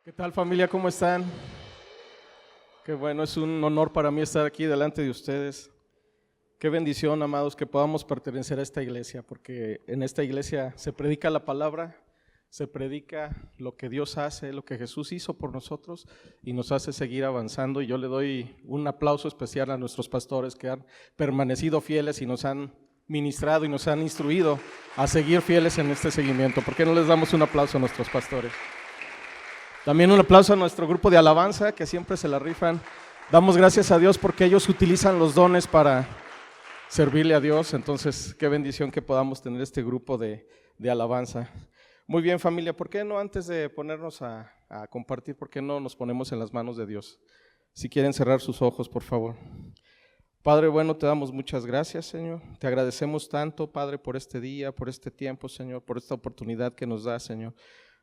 ¿Qué tal, familia? ¿Cómo están? Qué bueno, es un honor para mí estar aquí delante de ustedes. Qué bendición, amados, que podamos pertenecer a esta iglesia, porque en esta iglesia se predica la palabra, se predica lo que Dios hace, lo que Jesús hizo por nosotros y nos hace seguir avanzando. Y yo le doy un aplauso especial a nuestros pastores que han permanecido fieles y nos han ministrado y nos han instruido a seguir fieles en este seguimiento. ¿Por qué no les damos un aplauso a nuestros pastores? También un aplauso a nuestro grupo de alabanza que siempre se la rifan. Damos gracias a Dios porque ellos utilizan los dones para servirle a Dios. Entonces, qué bendición que podamos tener este grupo de alabanza. Muy bien, familia, ¿por qué no antes de ponernos a compartir, por qué no nos ponemos en las manos de Dios? Si quieren cerrar sus ojos, por favor. Padre bueno, te damos muchas gracias, Señor. Te agradecemos tanto, Padre, por este día, por este tiempo, Señor, por esta oportunidad que nos da, Señor,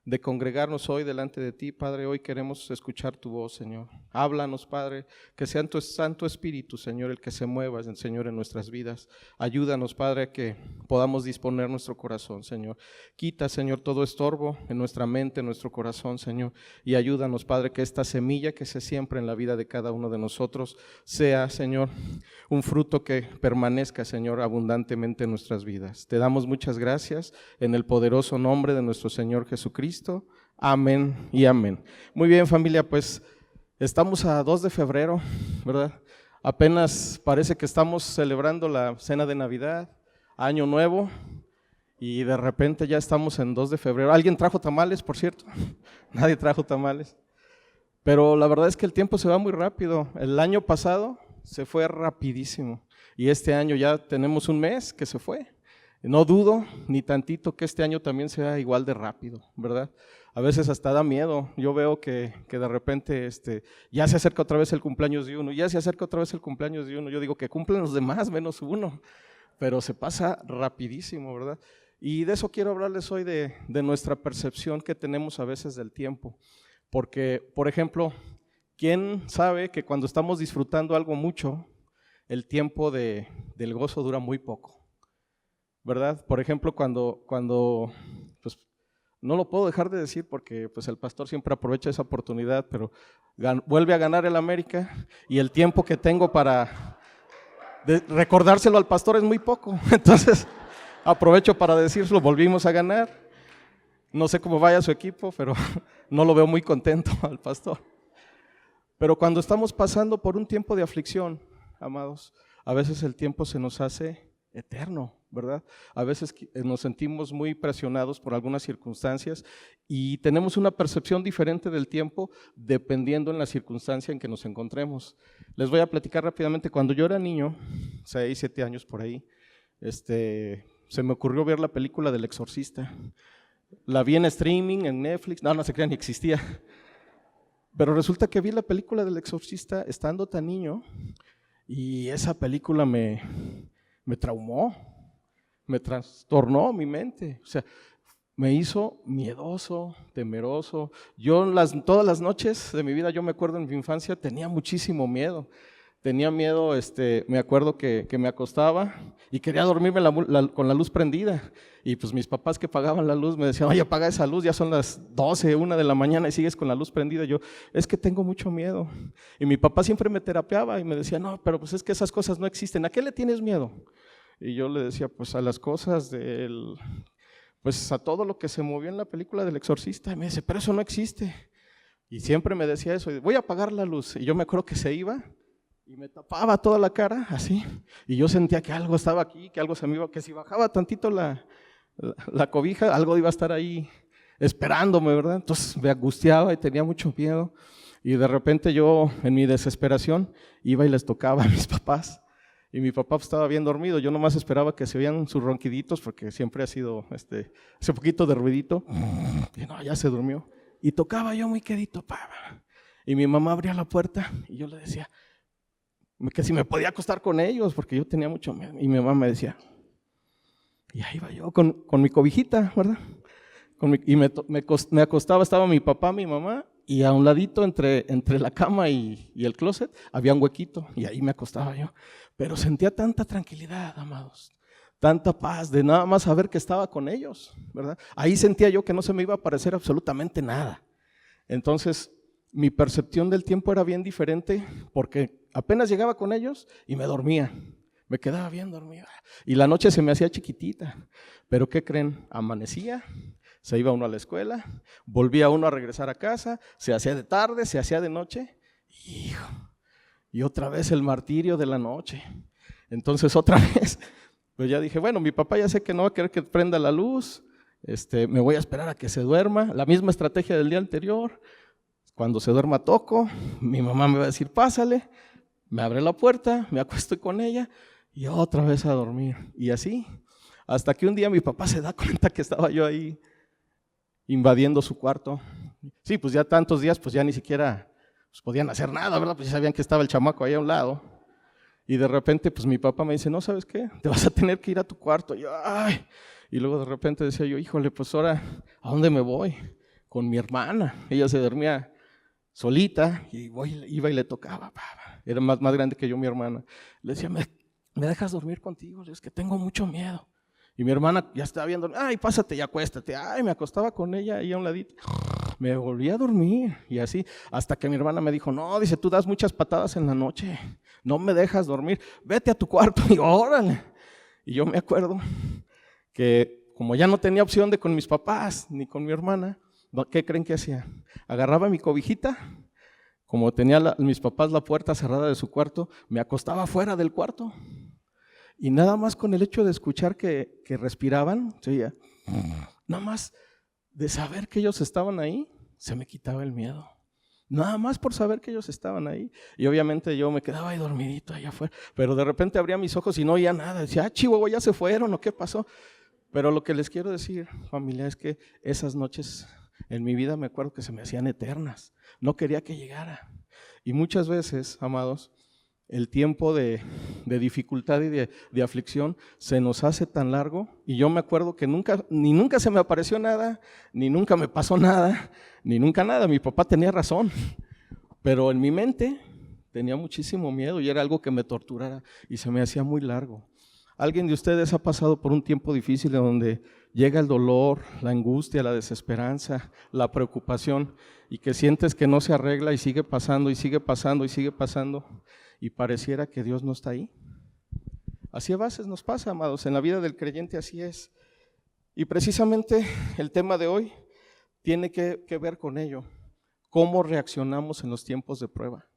de congregarnos hoy delante de ti, Padre. Hoy queremos escuchar tu voz, Señor. Háblanos, Padre, que sea tu Santo Espíritu, Señor, el que se mueva, Señor, en nuestras vidas. Ayúdanos, Padre, a que podamos disponer nuestro corazón, Señor. Quita, Señor, todo estorbo en nuestra mente, en nuestro corazón, Señor, y ayúdanos, Padre, que esta semilla que se siembra en la vida de cada uno de nosotros sea, Señor, un fruto que permanezca, Señor, abundantemente en nuestras vidas. Te damos muchas gracias en el poderoso nombre de nuestro Señor Jesucristo. Amén y amén. Muy bien, familia, pues estamos a 2 de febrero, ¿verdad? Apenas parece que estamos celebrando la cena de Navidad, Año Nuevo, y de repente ya estamos en 2 de febrero. ¿Alguien trajo tamales, por cierto? Nadie trajo tamales. Pero la verdad es que el tiempo se va muy rápido. El año pasado se fue rapidísimo y este año ya tenemos un mes que se fue. No dudo ni tantito que este año también sea igual de rápido, ¿verdad? A veces hasta da miedo. Yo veo que de repente ya se acerca otra vez el cumpleaños de uno, ya se acerca otra vez el cumpleaños de uno. Yo digo que cumplen los demás menos uno, pero se pasa rapidísimo, ¿verdad? Y de eso quiero hablarles hoy, de nuestra percepción que tenemos a veces del tiempo. Porque, por ejemplo, ¿quién sabe que cuando estamos disfrutando algo mucho, el tiempo del gozo dura muy poco? ¿Verdad? Por ejemplo, cuando pues, no lo puedo dejar de decir porque pues, el pastor siempre aprovecha esa oportunidad, pero vuelve a ganar el América y el tiempo que tengo para recordárselo al pastor es muy poco. Entonces, aprovecho para decirlo, volvimos a ganar. No sé cómo vaya su equipo, pero no lo veo muy contento al pastor. Pero cuando estamos pasando por un tiempo de aflicción, amados, a veces el tiempo se nos hace eterno, ¿verdad? A veces nos sentimos muy presionados por algunas circunstancias y tenemos una percepción diferente del tiempo dependiendo en la circunstancia en que nos encontremos. Les voy a platicar rápidamente. Cuando yo era niño, 6, 7 años por ahí, se me ocurrió ver la película del Exorcista. La vi en streaming, en Netflix, no se crean, ni existía. Pero resulta que vi la película del Exorcista estando tan niño y esa película me traumó, me trastornó mi mente, o sea, me hizo miedoso, temeroso. Yo todas las noches de mi vida, yo me acuerdo en mi infancia, tenía muchísimo miedo. Tenía miedo, me acuerdo que me acostaba y quería dormirme con la luz prendida. Y pues mis papás que pagaban la luz me decían, oye, apaga esa luz, ya son las 12, 1 de la mañana y sigues con la luz prendida. Yo, es que tengo mucho miedo. Y mi papá siempre me terapeaba y me decía, no, pero pues es que esas cosas no existen. ¿A qué le tienes miedo? Y yo le decía, pues a las cosas pues a todo lo que se movió en la película del Exorcista. Y me dice, pero eso no existe. Y siempre me decía eso, voy a apagar la luz. Y yo me acuerdo que se iba y me tapaba toda la cara, así, y yo sentía que algo estaba aquí, que algo se me iba, que si bajaba tantito la cobija, algo iba a estar ahí esperándome, ¿verdad? Entonces me angustiaba y tenía mucho miedo, y de repente yo, en mi desesperación, iba y les tocaba a mis papás, y mi papá estaba bien dormido, yo nomás esperaba que se oían sus ronquiditos, porque siempre ha sido ese poquito de ruidito, y no, ya se durmió, y tocaba yo muy quedito, y mi mamá abría la puerta, y yo le decía, que si me podía acostar con ellos, porque yo tenía mucho miedo. Y mi mamá me decía, y ahí iba yo con mi cobijita, ¿verdad? Me acostaba, estaba mi papá, mi mamá, y a un ladito entre la cama y el closet había un huequito, y ahí me acostaba yo. Pero sentía tanta tranquilidad, amados, tanta paz de nada más saber que estaba con ellos, ¿verdad? Ahí sentía yo que no se me iba a aparecer absolutamente nada. Entonces, mi percepción del tiempo era bien diferente porque apenas llegaba con ellos y me dormía. Me quedaba bien dormida y la noche se me hacía chiquitita. Pero ¿qué creen? Amanecía, se iba uno a la escuela, volvía uno a regresar a casa, se hacía de tarde, se hacía de noche. Hijo, y otra vez el martirio de la noche. Entonces otra vez, pues ya dije, bueno, mi papá ya sé que no va a querer que prenda la luz, me voy a esperar a que se duerma. La misma estrategia del día anterior. Cuando se duerma toco, mi mamá me va a decir, pásale, me abre la puerta, me acuesto con ella y otra vez a dormir. Y así, hasta que un día mi papá se da cuenta que estaba yo ahí invadiendo su cuarto. Sí, pues ya tantos días, pues ya ni siquiera pues podían hacer nada, ¿verdad? Pues ya sabían que estaba el chamaco ahí a un lado. Y de repente, pues mi papá me dice, no, ¿sabes qué? Te vas a tener que ir a tu cuarto. Y yo, ay. Y luego de repente decía yo, híjole, pues ahora, ¿a dónde me voy? Con mi hermana. Ella se dormía solita y iba y le tocaba. Era más grande que yo mi hermana. Le decía, ¿me dejas dormir contigo? Es que tengo mucho miedo. Y mi hermana ya estaba viendo, ay, pásate y acuéstate. Ay, me acostaba con ella ahí a un ladito. Me volví a dormir y así, hasta que mi hermana me dijo, no, dice, tú das muchas patadas en la noche, no me dejas dormir, vete a tu cuarto. Y órale. Y yo me acuerdo que como ya no tenía opción de con mis papás ni con mi hermana, ¿qué creen que hacía? Agarraba mi cobijita, como tenía mis papás la puerta cerrada de su cuarto, me acostaba fuera del cuarto y nada más con el hecho de escuchar que respiraban, oía, nada más de saber que ellos estaban ahí, se me quitaba el miedo. Nada más por saber que ellos estaban ahí. Y obviamente yo me quedaba ahí dormidito allá afuera, pero de repente abría mis ojos y no oía nada. Decía, Chihuahua, ya se fueron o qué pasó. Pero lo que les quiero decir, familia, es que esas noches en mi vida me acuerdo que se me hacían eternas. No quería que llegara. Y muchas veces, amados, el tiempo de dificultad y de aflicción se nos hace tan largo, y yo me acuerdo que nunca se me apareció nada, ni nunca me pasó nada, ni nunca nada. Mi papá tenía razón, pero en mi mente tenía muchísimo miedo y era algo que me torturara y se me hacía muy largo. ¿Alguien de ustedes ha pasado por un tiempo difícil en donde llega el dolor, la angustia, la desesperanza, la preocupación y que sientes que no se arregla y sigue pasando y sigue pasando y sigue pasando y pareciera que Dios no está ahí? Así a veces nos pasa, amados, en la vida del creyente así es. Y precisamente el tema de hoy tiene que ver con ello, cómo reaccionamos en los tiempos de prueba.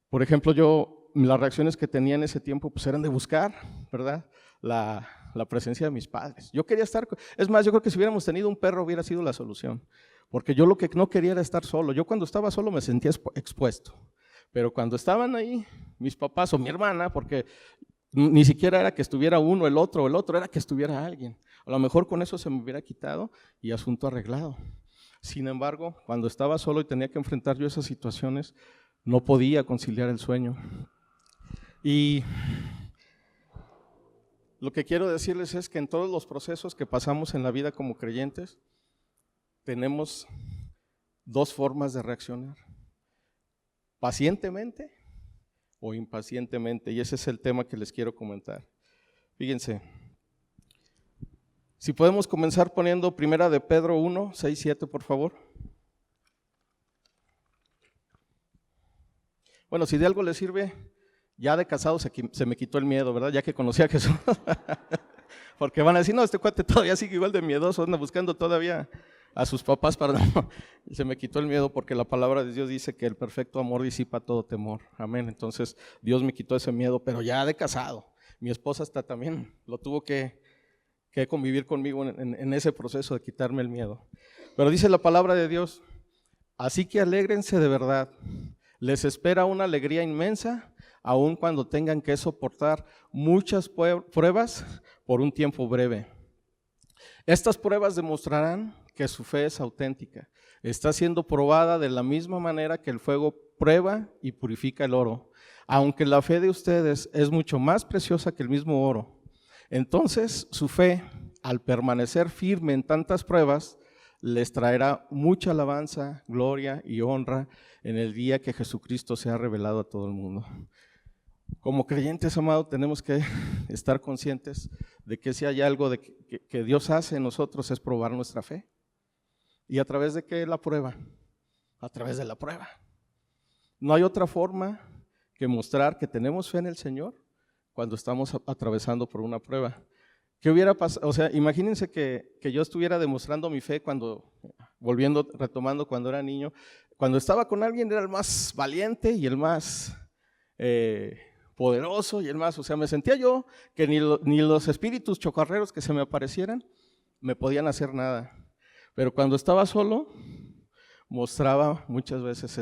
Por ejemplo, las reacciones que tenía en ese tiempo pues eran de buscar, ¿verdad?, la presencia de mis padres. Yo quería estar, es más, yo creo que si hubiéramos tenido un perro hubiera sido la solución, porque yo lo que no quería era estar solo. Yo cuando estaba solo me sentía expuesto, pero cuando estaban ahí mis papás o mi hermana, porque ni siquiera era que estuviera uno, el otro era que estuviera alguien. A lo mejor con eso se me hubiera quitado y asunto arreglado. Sin embargo, cuando estaba solo y tenía que enfrentar yo esas situaciones, no podía conciliar el sueño. Y lo que quiero decirles es que en todos los procesos que pasamos en la vida como creyentes, tenemos dos formas de reaccionar: pacientemente o impacientemente, y ese es el tema que les quiero comentar. Fíjense, si podemos comenzar poniendo Primera de Pedro 1, 6, 7, por favor. Bueno, si de algo les sirve, ya de casado se me quitó el miedo, ¿verdad? Ya que conocí a Jesús. Porque van a decir, no, este cuate todavía sigue igual de miedoso, anda buscando todavía a sus papás para no. Se me quitó el miedo porque la palabra de Dios dice que el perfecto amor disipa todo temor. Amén. Entonces Dios me quitó ese miedo, pero ya de casado. Mi esposa hasta también lo tuvo que convivir conmigo en ese proceso de quitarme el miedo. Pero dice la palabra de Dios, así que alégrense de verdad. Les espera una alegría inmensa, aun cuando tengan que soportar muchas pruebas por un tiempo breve. Estas pruebas demostrarán que su fe es auténtica. Está siendo probada de la misma manera que el fuego prueba y purifica el oro. Aunque la fe de ustedes es mucho más preciosa que el mismo oro, entonces su fe, al permanecer firme en tantas pruebas, les traerá mucha alabanza, gloria y honra en el día que Jesucristo sea revelado a todo el mundo. Como creyentes, amados, tenemos que estar conscientes de que si hay algo que Dios hace en nosotros es probar nuestra fe. ¿Y a través de qué la prueba? A través de la prueba. No hay otra forma que mostrar que tenemos fe en el Señor cuando estamos atravesando por una prueba. ¿Qué hubiera pasado? O sea, imagínense que yo estuviera demostrando mi fe retomando cuando era niño. Cuando estaba con alguien era el más valiente y el más poderoso y el más, o sea, me sentía yo que ni los espíritus chocarreros que se me aparecieran me podían hacer nada. Pero cuando estaba solo, mostraba muchas veces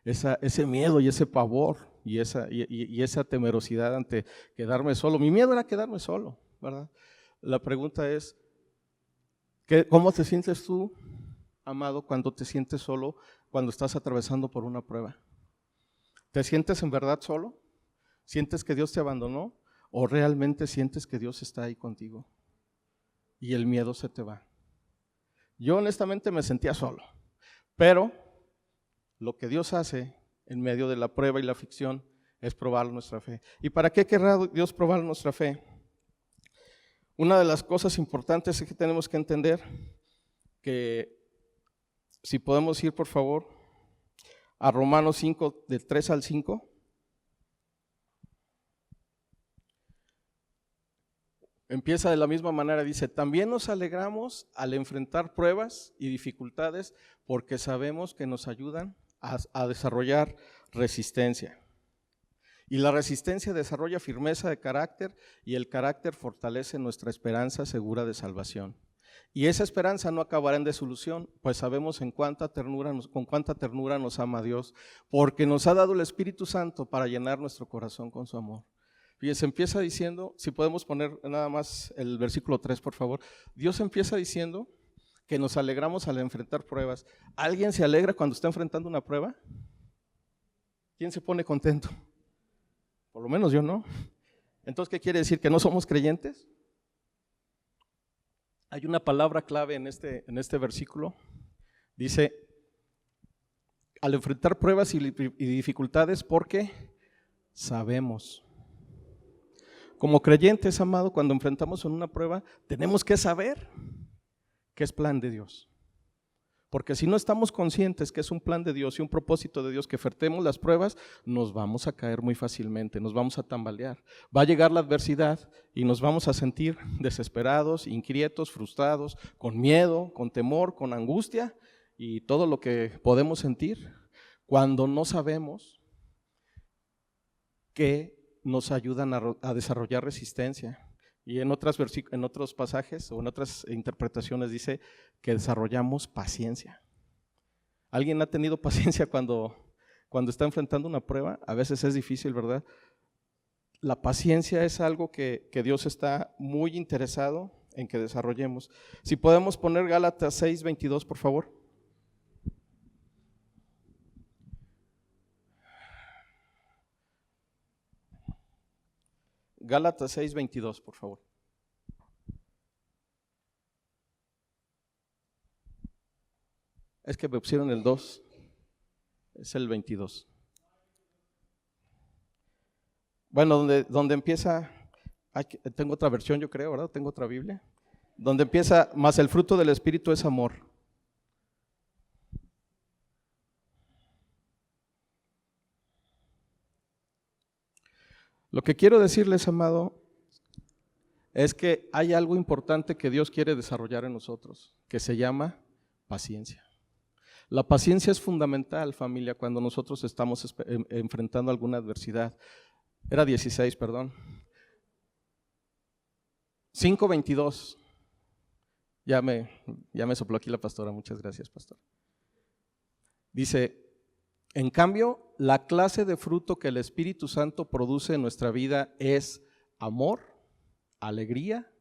ese miedo y ese pavor y esa temerosidad ante quedarme solo. Mi miedo era quedarme solo, ¿verdad? La pregunta es, ¿cómo te sientes tú, amado, cuando te sientes solo, cuando estás atravesando por una prueba? ¿Te sientes en verdad solo? ¿Sientes que Dios te abandonó? ¿O realmente sientes que Dios está ahí contigo y el miedo se te va? Yo honestamente me sentía solo, pero lo que Dios hace en medio de la prueba y la aflicción es probar nuestra fe. ¿Y para qué querrá Dios probar nuestra fe? Una de las cosas importantes es que tenemos que entender que, si podemos ir por favor a Romanos 5, del 3 al 5. Empieza de la misma manera, dice, también nos alegramos al enfrentar pruebas y dificultades porque sabemos que nos ayudan a desarrollar resistencia. Y la resistencia desarrolla firmeza de carácter y el carácter fortalece nuestra esperanza segura de salvación. Y esa esperanza no acabará en desilusión, pues sabemos con cuánta ternura nos ama Dios, porque nos ha dado el Espíritu Santo para llenar nuestro corazón con su amor. Fíjense, empieza diciendo, si podemos poner nada más el versículo 3, por favor. Dios empieza diciendo que nos alegramos al enfrentar pruebas. ¿Alguien se alegra cuando está enfrentando una prueba? ¿Quién se pone contento? Por lo menos yo no. Entonces, ¿qué quiere decir? ¿Que no somos creyentes? Hay una palabra clave en este versículo. Dice, al enfrentar pruebas y dificultades, porque sabemos. Como creyentes, amado, cuando enfrentamos en una prueba, tenemos que saber que es plan de Dios. Porque si no estamos conscientes que es un plan de Dios y un propósito de Dios, que enfrentemos las pruebas, nos vamos a caer muy fácilmente, nos vamos a tambalear. Va a llegar la adversidad y nos vamos a sentir desesperados, inquietos, frustrados, con miedo, con temor, con angustia y todo lo que podemos sentir cuando no sabemos que nos ayudan a desarrollar resistencia. Y en otros pasajes o en otras interpretaciones dice que desarrollamos paciencia. ¿Alguien ha tenido paciencia cuando está enfrentando una prueba? A veces es difícil, ¿verdad? La paciencia es algo que Dios está muy interesado en que desarrollemos. Si podemos poner Gálatas 6:22, por favor. Gálatas 6:22, por favor. Es que me pusieron el 2, es el 22. Bueno, donde empieza, tengo otra versión yo creo, ¿verdad? Tengo otra Biblia. Donde empieza, más el fruto del Espíritu es amor. Lo que quiero decirles, amado, es que hay algo importante que Dios quiere desarrollar en nosotros, que se llama paciencia. La paciencia es fundamental, familia, cuando nosotros estamos enfrentando alguna adversidad. Era 16, perdón. 5:22. Ya me sopló aquí la pastora, muchas gracias, pastor. Dice, en cambio, la clase de fruto que el Espíritu Santo produce en nuestra vida es amor, alegría,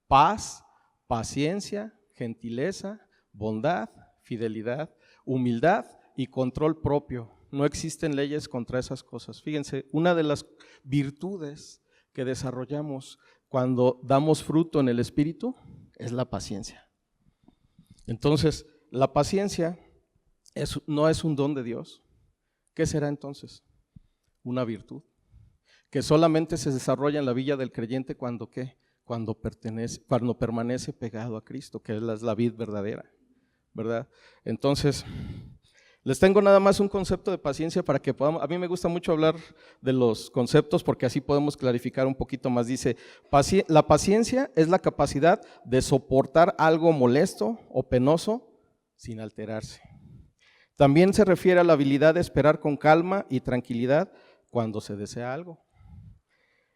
paz, paciencia, gentileza, bondad, fidelidad, humildad y control propio. No existen leyes contra esas cosas. Fíjense, una de las virtudes que desarrollamos cuando damos fruto en el Espíritu es la paciencia. Entonces, la paciencia no es un don de Dios. ¿Qué será entonces? Una virtud que solamente se desarrolla en la vida del creyente cuando permanece pegado a Cristo, que es la vid verdadera. ¿verdad? Entonces, les tengo nada más un concepto de paciencia para que podamos, a mí me gusta mucho hablar de los conceptos porque así podemos clarificar un poquito más. Dice, la paciencia es la capacidad de soportar algo molesto o penoso sin alterarse. También se refiere a la habilidad de esperar con calma y tranquilidad cuando se desea algo.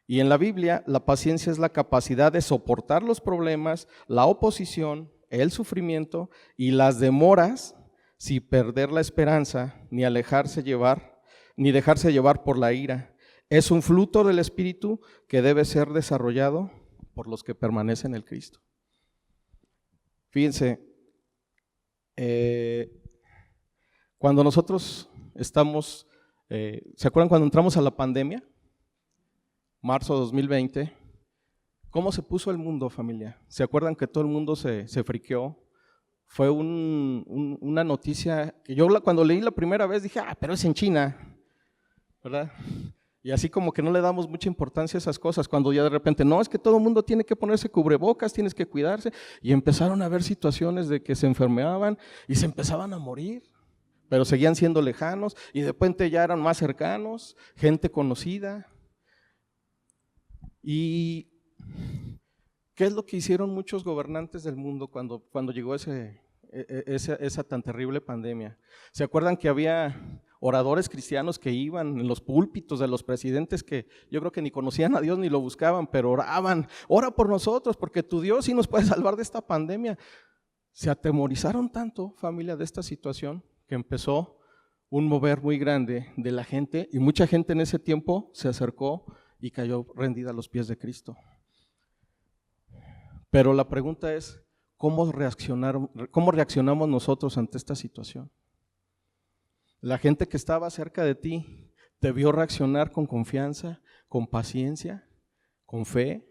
Y en la Biblia, la paciencia es la capacidad de soportar los problemas, la oposición, el sufrimiento y las demoras sin perder la esperanza, ni dejarse llevar por la ira. Es un fruto del Espíritu que debe ser desarrollado por los que permanecen en el Cristo. Fíjense, cuando nosotros estamos, ¿se acuerdan cuando entramos a la pandemia? Marzo de 2020, ¿cómo se puso el mundo, familia? ¿Se acuerdan que todo el mundo se friqueó? Fue una noticia que yo cuando leí la primera vez dije, pero es en China, ¿verdad? Y así como que no le damos mucha importancia a esas cosas, cuando ya de repente, no, es que todo el mundo tiene que ponerse cubrebocas, tienes que cuidarse, y empezaron a haber situaciones de que se enfermaban y se empezaban a morir, pero seguían siendo lejanos, y de repente ya eran más cercanos, gente conocida. ¿Y qué es lo que hicieron muchos gobernantes del mundo cuando llegó esa tan terrible pandemia? ¿Se acuerdan que había oradores cristianos que iban en los púlpitos de los presidentes que yo creo que ni conocían a Dios ni lo buscaban, pero oraban, ora por nosotros porque tu Dios sí nos puede salvar de esta pandemia? Se atemorizaron tanto, familia, de esta situación que empezó un mover muy grande de la gente y mucha gente en ese tiempo se acercó y cayó rendida a los pies de Cristo. Pero la pregunta es, ¿cómo reaccionamos nosotros ante esta situación? La gente que estaba cerca de ti, ¿te vio reaccionar con confianza, con paciencia, con fe,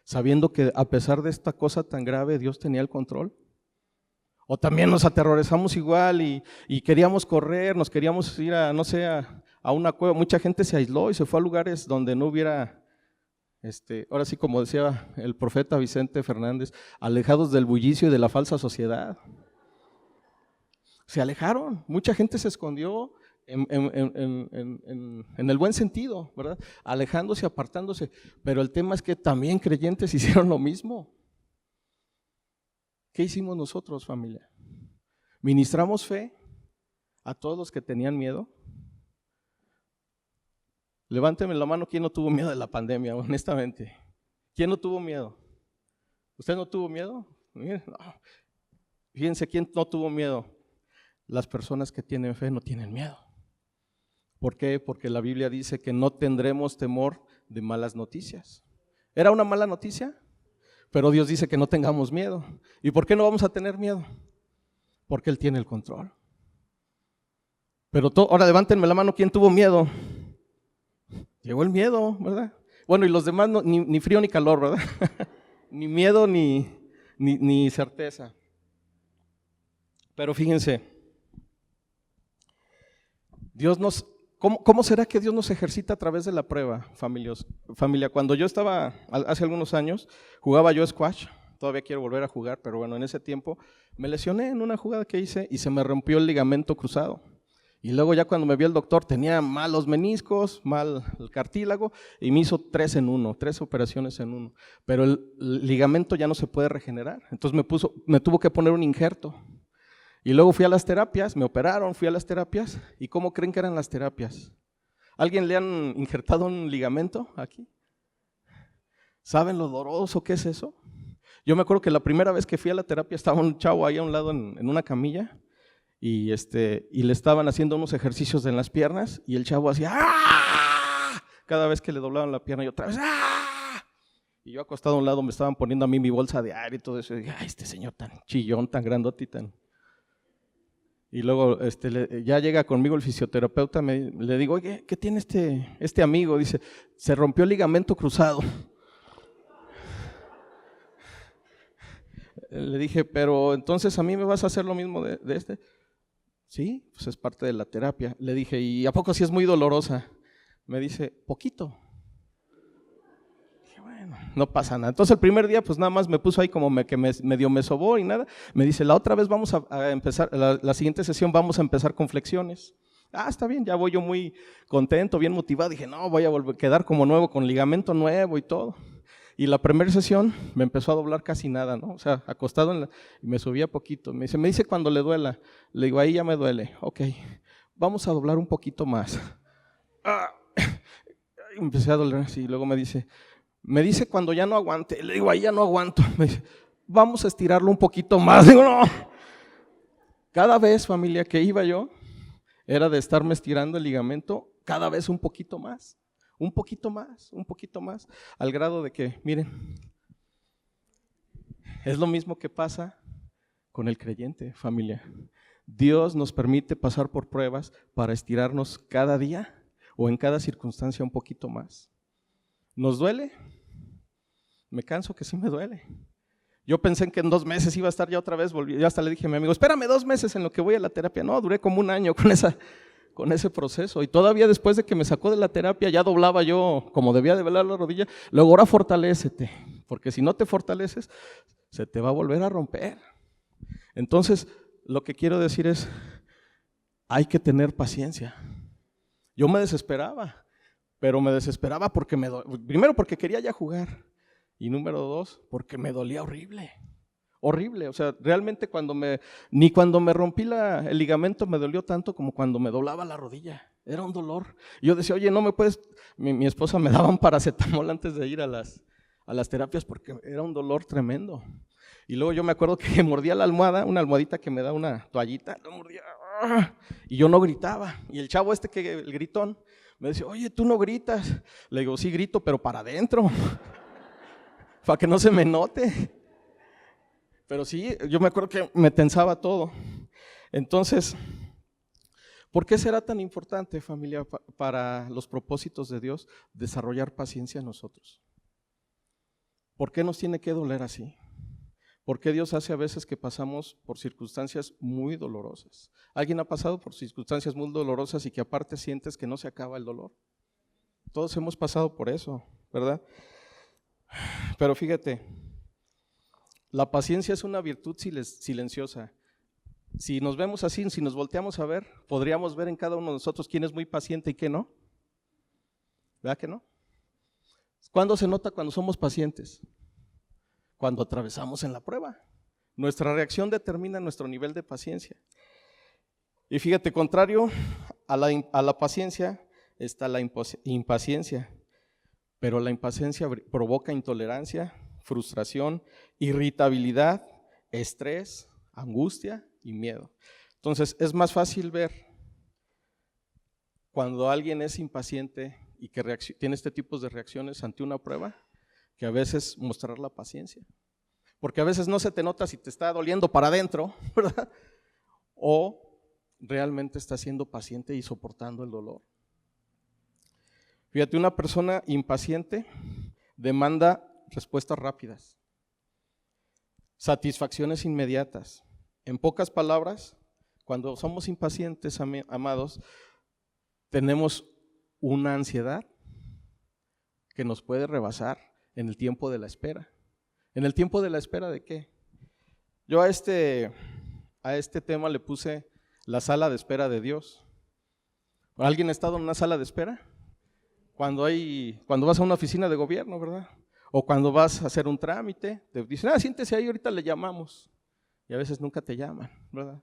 sabiendo que a pesar de esta cosa tan grave Dios tenía el control? ¿O también nos aterrorizamos igual y queríamos correr, nos queríamos ir a, no sé, a una cueva? Mucha gente se aisló y se fue a lugares donde no hubiera, ahora sí como decía el profeta Vicente Fernández, alejados del bullicio y de la falsa sociedad. Se alejaron, mucha gente se escondió en el buen sentido, ¿verdad? Alejándose, apartándose, pero el tema es que también creyentes hicieron lo mismo. ¿Qué hicimos nosotros, familia? ¿Ministramos fe a todos los que tenían miedo? Levánteme la mano, ¿quién no tuvo miedo de la pandemia, honestamente? ¿Quién no tuvo miedo? ¿Usted no tuvo miedo? No. Fíjense, ¿quién no tuvo miedo? Las personas que tienen fe no tienen miedo. ¿Por qué? Porque la Biblia dice que no tendremos temor de malas noticias. ¿Era una mala noticia? Pero Dios dice que no tengamos miedo. ¿Y por qué no vamos a tener miedo? Porque Él tiene el control. Pero ahora levántenme la mano, ¿quién tuvo miedo? Llegó el miedo, ¿verdad? Bueno, y los demás ni frío ni calor, ¿verdad? Ni miedo ni certeza. Pero fíjense, ¿cómo será que Dios nos ejercita a través de la prueba, familia? Cuando yo estaba, hace algunos años, jugaba yo squash, todavía quiero volver a jugar, pero bueno, en ese tiempo me lesioné en una jugada que hice y se me rompió el ligamento cruzado. Y luego ya cuando me vio el doctor tenía mal los meniscos, mal el cartílago y me hizo 3 operaciones en uno. Pero el ligamento ya no se puede regenerar, entonces me tuvo que poner un injerto. Y luego fui a las terapias, me operaron, fui a las terapias. ¿Y cómo creen que eran las terapias? ¿Alguien le han injertado un ligamento aquí? ¿Saben lo doloroso que es eso? Yo me acuerdo que la primera vez que fui a la terapia estaba un chavo ahí a un lado en una camilla y le estaban haciendo unos ejercicios en las piernas y el chavo hacía ¡ah! Cada vez que le doblaban la pierna y otra vez ¡ah! Y yo acostado a un lado me estaban poniendo a mí mi bolsa de aire y todo eso y dije, ¡ay, este señor tan chillón, tan grandote y tan... Y luego ya llega conmigo el fisioterapeuta, le digo, oye, ¿qué tiene este amigo? Dice, se rompió el ligamento cruzado. Le dije, pero entonces a mí me vas a hacer lo mismo de este. Sí, pues es parte de la terapia. Le dije, ¿y a poco sí es muy dolorosa? Me dice, poquito. Dije, bueno, no pasa nada. Entonces el primer día pues nada más me puso ahí como que medio me sobó y nada. Me dice, la otra vez vamos a empezar, la siguiente sesión vamos a empezar con flexiones. Está bien, ya voy yo muy contento, bien motivado. Dije, no, voy a volver a quedar como nuevo, con ligamento nuevo y todo. Y la primera sesión me empezó a doblar casi nada, ¿no? O sea, acostado y me subía poquito. Me dice cuando le duela. Le digo, ahí ya me duele. Ok, vamos a doblar un poquito más. Empecé a doler así. Luego me dice cuando ya no aguante. Le digo, ahí ya no aguanto. Me dice, vamos a estirarlo un poquito más. Digo, no. Cada vez, familia, que iba yo, era de estarme estirando el ligamento cada vez un poquito más, al grado de que, miren, es lo mismo que pasa con el creyente, familia. Dios nos permite pasar por pruebas para estirarnos cada día o en cada circunstancia un poquito más. ¿Nos duele? Me canso que sí me duele. Yo pensé que en 2 meses iba a estar ya otra vez, yo hasta le dije a mi amigo, espérame 2 meses en lo que voy a la terapia. No, duré como 1 año con ese proceso. Y todavía después de que me sacó de la terapia, ya doblaba yo como debía de doblar la rodilla. Luego ahora fortalécete, porque si no te fortaleces, se te va a volver a romper. Entonces, lo que quiero decir es, hay que tener paciencia. Yo me desesperaba, pero me desesperaba porque primero porque quería ya jugar. Y número 2, porque me dolía horrible, o sea, realmente ni cuando me rompí el ligamento me dolió tanto como cuando me doblaba la rodilla, era un dolor. Y yo decía, oye, no me puedes, mi esposa me daba un paracetamol antes de ir a las terapias porque era un dolor tremendo. Y luego yo me acuerdo que mordía la almohada, una almohadita que me da una toallita, lo mordía, y yo no gritaba. Y el chavo el gritón, me decía, oye, tú no gritas. Le digo, sí grito, pero para adentro. Para que no se me note. Pero sí, yo me acuerdo que me tensaba todo. Entonces, ¿por qué será tan importante, familia, para los propósitos de Dios, desarrollar paciencia en nosotros? ¿Por qué nos tiene que doler así? ¿Por qué Dios hace a veces que pasamos por circunstancias muy dolorosas? ¿Alguien ha pasado por circunstancias muy dolorosas y que aparte sientes que no se acaba el dolor? Todos hemos pasado por eso, ¿verdad? Pero fíjate, la paciencia es una virtud silenciosa. Si nos vemos así, si nos volteamos a ver, podríamos ver en cada uno de nosotros quién es muy paciente y quién no. ¿Verdad que no? ¿Cuándo se nota cuando somos pacientes? Cuando atravesamos en la prueba. Nuestra reacción determina nuestro nivel de paciencia. Y fíjate, contrario a la paciencia está la impaciencia. Pero la impaciencia provoca intolerancia, frustración, irritabilidad, estrés, angustia y miedo. Entonces, es más fácil ver cuando alguien es impaciente y que tiene este tipo de reacciones ante una prueba, que a veces mostrar la paciencia. Porque a veces no se te nota si te está doliendo para adentro, ¿verdad? O realmente está siendo paciente y soportando el dolor. Fíjate, una persona impaciente demanda respuestas rápidas, satisfacciones inmediatas. En pocas palabras, cuando somos impacientes, amados, tenemos una ansiedad que nos puede rebasar en el tiempo de la espera. ¿En el tiempo de la espera de qué? Yo a este tema le puse la sala de espera de Dios. ¿Alguien ha estado en una sala de espera? Cuando vas a una oficina de gobierno, ¿verdad? O cuando vas a hacer un trámite, te dicen, siéntese ahí, ahorita le llamamos. Y a veces nunca te llaman, ¿verdad?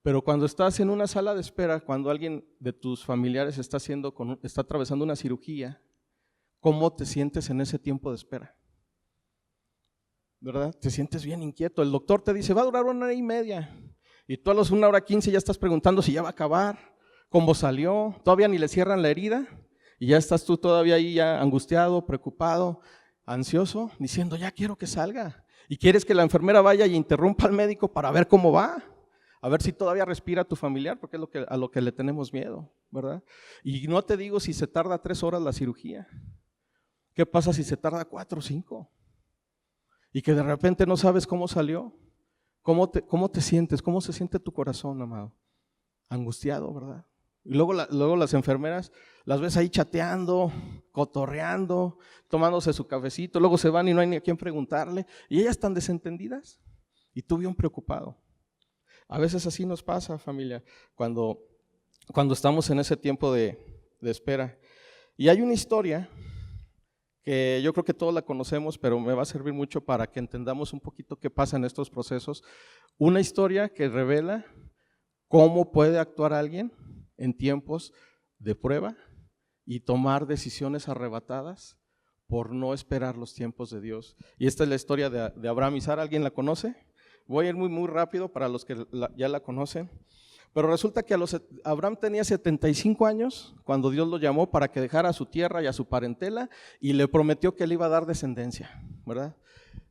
Pero cuando estás en una sala de espera, cuando alguien de tus familiares está atravesando una cirugía, ¿cómo te sientes en ese tiempo de espera? ¿Verdad? Te sientes bien inquieto. El doctor te dice, va a durar 1 hora y media. Y tú a las 1:15 ya estás preguntando si ya va a acabar, cómo salió, todavía ni le cierran la herida. Y ya estás tú todavía ahí ya angustiado, preocupado, ansioso, diciendo ya quiero que salga. Y quieres que la enfermera vaya y interrumpa al médico para ver cómo va, a ver si todavía respira tu familiar, porque es a lo que le tenemos miedo, ¿verdad? Y no te digo si se tarda 3 horas la cirugía. ¿Qué pasa si se tarda 4 o 5? Y que de repente no sabes cómo salió. ¿Cómo te sientes? ¿Cómo se siente tu corazón, amado? Angustiado, ¿verdad? Y luego las enfermeras las ves ahí chateando, cotorreando, tomándose su cafecito, luego se van y no hay ni a quién preguntarle, y ellas están desentendidas, y tú bien preocupado. A veces así nos pasa, familia, cuando estamos en ese tiempo de espera. Y hay una historia que yo creo que todos la conocemos, pero me va a servir mucho para que entendamos un poquito qué pasa en estos procesos. Una historia que revela cómo puede actuar alguien en tiempos de prueba y tomar decisiones arrebatadas por no esperar los tiempos de Dios. Y esta es la historia de Abraham y Sara. ¿Alguien la conoce? Voy a ir muy rápido para los que ya la conocen. Pero resulta que Abraham tenía 75 años cuando Dios lo llamó para que dejara a su tierra y a su parentela y le prometió que le iba a dar descendencia, ¿verdad?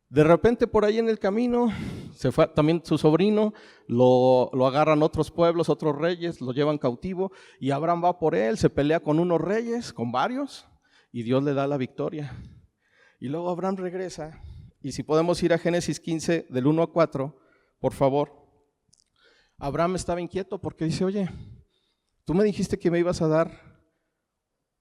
De repente por ahí en el camino, se fue también su sobrino, lo agarran otros pueblos, otros reyes, lo llevan cautivo y Abraham va por él, se pelea con unos reyes, con varios, y Dios le da la victoria. Y luego Abraham regresa, y si podemos ir a Génesis 15, del 1 a 4, por favor. Abraham estaba inquieto porque dice, oye, tú me dijiste que me ibas a dar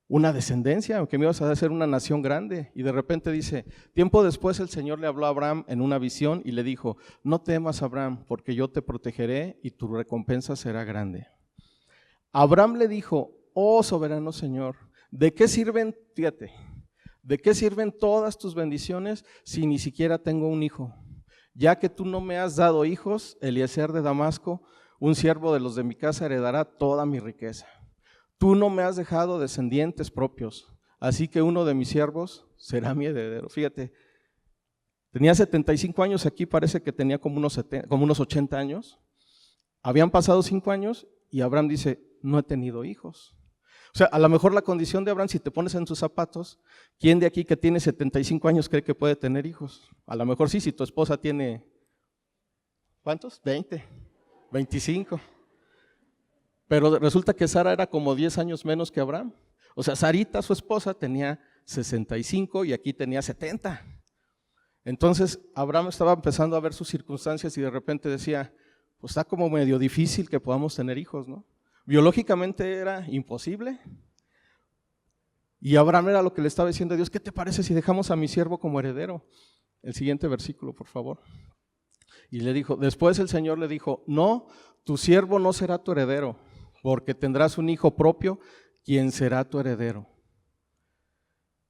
una descendencia, o que me ibas a hacer una nación grande, y de repente dice, tiempo después el Señor le habló a Abraham en una visión y le dijo, no temas Abraham, porque yo te protegeré y tu recompensa será grande. Abraham le dijo, oh soberano Señor, ¿de qué sirven, fíjate, de qué sirven todas tus bendiciones si ni siquiera tengo un hijo? Ya que tú no me has dado hijos, Eliezer de Damasco, un siervo de los de mi casa, heredará toda mi riqueza. Tú no me has dejado descendientes propios, así que uno de mis siervos será mi heredero. Fíjate, tenía 75 años, aquí parece que tenía como unos 80 años. Habían pasado 5 años y Abraham dice, no he tenido hijos. O sea, a lo mejor la condición de Abraham, si te pones en sus zapatos, ¿quién de aquí que tiene 75 años cree que puede tener hijos? A lo mejor sí, si tu esposa tiene, ¿cuántos? 20, 25. Pero resulta que Sara era como 10 años menos que Abraham. O sea, Sarita, su esposa, tenía 65 y aquí tenía 70. Entonces, Abraham estaba empezando a ver sus circunstancias y de repente decía, pues está como medio difícil que podamos tener hijos, ¿no? Biológicamente era imposible. Y Abraham era lo que le estaba diciendo a Dios, ¿qué te parece si dejamos a mi siervo como heredero? El siguiente versículo, por favor. Y le dijo, después el Señor le dijo, no, tu siervo no será tu heredero, porque tendrás un hijo propio, quien será tu heredero.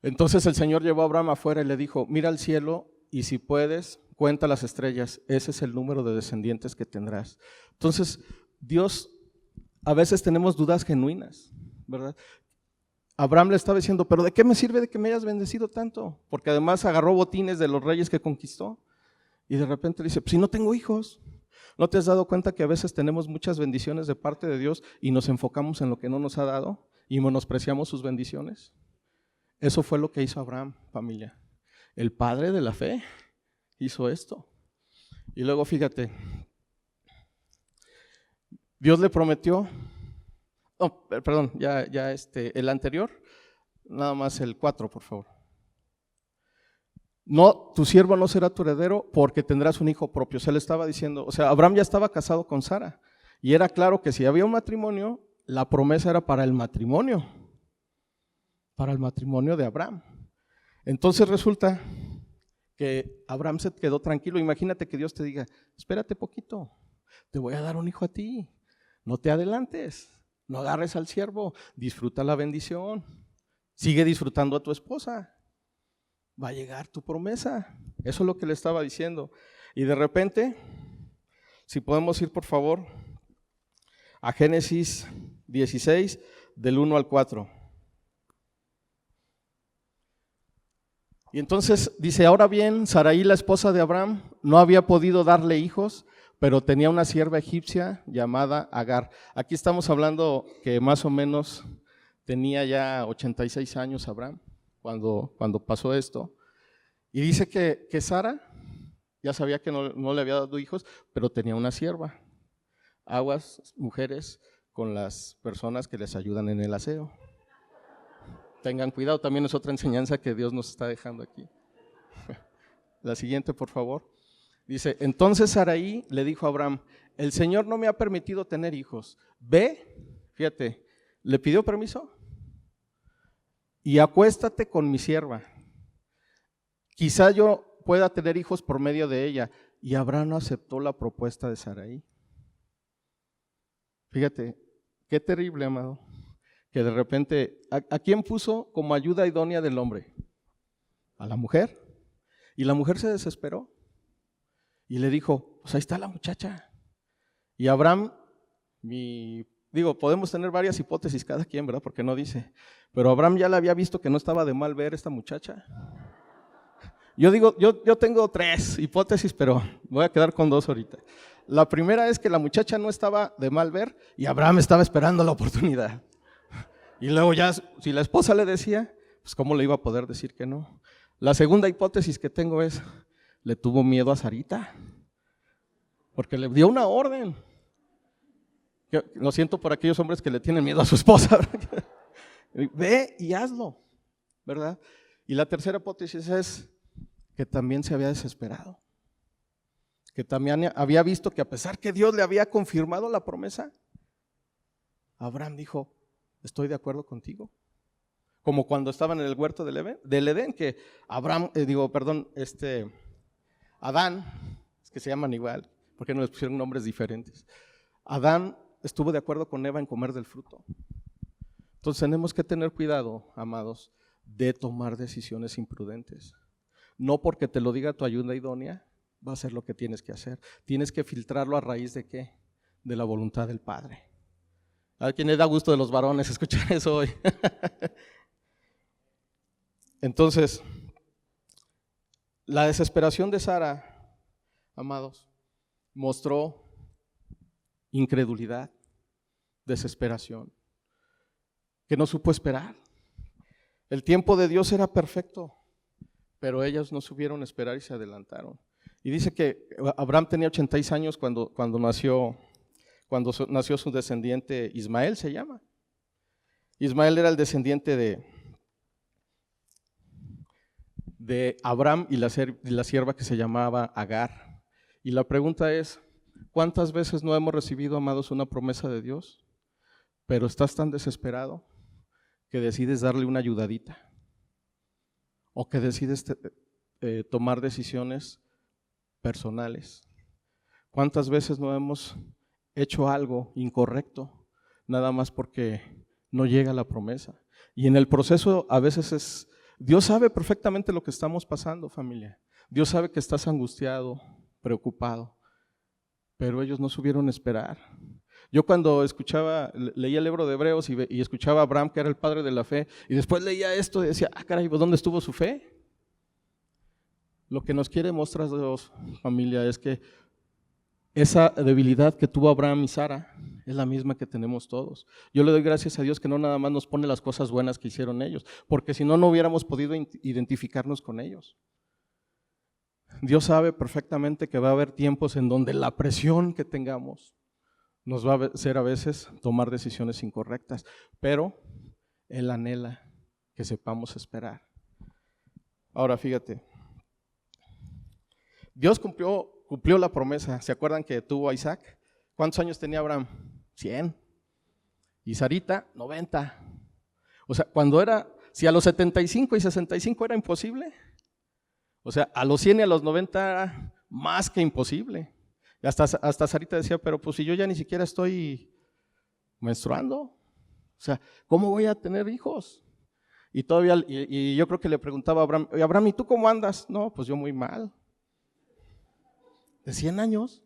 Entonces el Señor llevó a Abraham afuera y le dijo, mira al cielo y si puedes, cuenta las estrellas, ese es el número de descendientes que tendrás. Entonces, Dios, a veces tenemos dudas genuinas, ¿verdad? Abraham le estaba diciendo, pero ¿de qué me sirve de que me hayas bendecido tanto? Porque además agarró botines de los reyes que conquistó. Y de repente le dice, pues si no tengo hijos. ¿No te has dado cuenta que a veces tenemos muchas bendiciones de parte de Dios y nos enfocamos en lo que no nos ha dado y menospreciamos sus bendiciones? Eso fue lo que hizo Abraham, familia. El padre de la fe hizo esto. Y luego fíjate, Dios le prometió, el anterior, nada más el 4, por favor. No, tu siervo no será tu heredero porque tendrás un hijo propio. Se le estaba diciendo, o sea, Abraham ya estaba casado con Sara y era claro que si había un matrimonio, la promesa era para el matrimonio de Abraham. Entonces resulta que Abraham se quedó tranquilo. Imagínate que Dios te diga, espérate poquito, te voy a dar un hijo a ti, no te adelantes, no agarres al siervo, disfruta la bendición, sigue disfrutando a tu esposa. Va a llegar tu promesa. Eso es lo que le estaba diciendo. Y de repente, si podemos ir por favor a Génesis 16, del 1 al 4. Y entonces dice, ahora bien, Sarai, la esposa de Abraham, no había podido darle hijos, pero tenía una sierva egipcia llamada Agar. Aquí estamos hablando que más o menos tenía ya 86 años Abraham. Cuando pasó esto, y dice que Sara ya sabía que no le había dado hijos, pero tenía una sierva. Aguas, mujeres, con las personas que les ayudan en el aseo. Tengan cuidado, también es otra enseñanza que Dios nos está dejando aquí. La siguiente, por favor. Dice, entonces Sarai le dijo a Abraham, el Señor no me ha permitido tener hijos. Ve, fíjate, ¿Le pidió permiso? Y acuéstate con mi sierva. Quizá yo pueda tener hijos por medio de ella. Y Abraham aceptó la propuesta de Sarai. Fíjate, qué terrible, amado, que de repente, ¿a quién puso como ayuda idónea del hombre? A la mujer. Y la mujer se desesperó y le dijo, pues ahí está la muchacha. Y Abraham, podemos tener varias hipótesis cada quien, ¿verdad? Porque no dice, pero Abraham ya le había visto que no estaba de mal ver esta muchacha. Yo tengo 3 hipótesis, pero voy a quedar con 2 ahorita. La primera es que la muchacha no estaba de mal ver y Abraham estaba esperando la oportunidad. Y luego ya, si la esposa le decía, pues ¿cómo le iba a poder decir que no? La segunda hipótesis que tengo es, le tuvo miedo a Sarita, porque le dio una orden. Lo siento por aquellos hombres que le tienen miedo a su esposa. Ve y hazlo, ¿verdad? Y la tercera hipótesis es que también se había desesperado, que también había visto que a pesar que Dios le había confirmado la promesa, Abraham dijo, estoy de acuerdo contigo. Como cuando estaban en el huerto del Edén, que Adán, es que se llaman igual, porque no les pusieron nombres diferentes. Adán estuvo de acuerdo con Eva en comer del fruto. Entonces tenemos que tener cuidado, amados, de tomar decisiones imprudentes. No porque te lo diga tu ayuda idónea, va a ser lo que tienes que hacer. Tienes que filtrarlo a raíz de ¿qué? De la voluntad del Padre. ¿A quién le da gusto de los varones escuchar eso hoy? Entonces, la desesperación de Sara, amados, mostró incredulidad, desesperación, que no supo esperar. El tiempo de Dios era perfecto, pero ellos no supieron esperar y se adelantaron. Y dice que Abraham tenía 86 años cuando nació su descendiente Ismael, se llama. Ismael era el descendiente de Abraham y la sierva que se llamaba Agar. Y la pregunta es, ¿cuántas veces no hemos recibido, amados, una promesa de Dios? Pero estás tan desesperado que decides darle una ayudadita o que decides tomar decisiones personales. ¿Cuántas veces no hemos hecho algo incorrecto nada más porque no llega la promesa? Y en el proceso a veces Dios sabe perfectamente lo que estamos pasando, familia. Dios sabe que estás angustiado, preocupado, pero ellos no supieron esperar. Yo cuando leía el libro de Hebreos y escuchaba a Abraham, que era el padre de la fe, y después leía esto y decía, caray, ¿dónde estuvo su fe? Lo que nos quiere mostrar Dios, familia, es que esa debilidad que tuvo Abraham y Sara es la misma que tenemos todos. Yo le doy gracias a Dios que no nada más nos pone las cosas buenas que hicieron ellos, porque si no, no hubiéramos podido identificarnos con ellos. Dios sabe perfectamente que va a haber tiempos en donde la presión que tengamos nos va a hacer a veces tomar decisiones incorrectas, pero Él anhela que sepamos esperar. Ahora fíjate, Dios cumplió la promesa. ¿Se acuerdan que tuvo a Isaac? ¿Cuántos años tenía Abraham? 100. Y Sarita, 90. O sea, si a los 75 y 65 era imposible, o sea, a los 100 y a los 90 era más que imposible. Y hasta Sarita decía, pero pues si yo ya ni siquiera estoy menstruando, o sea, ¿cómo voy a tener hijos? Y yo creo que le preguntaba a Abraham, oye, Abraham, ¿y tú cómo andas? No, pues yo muy mal. De 100 años.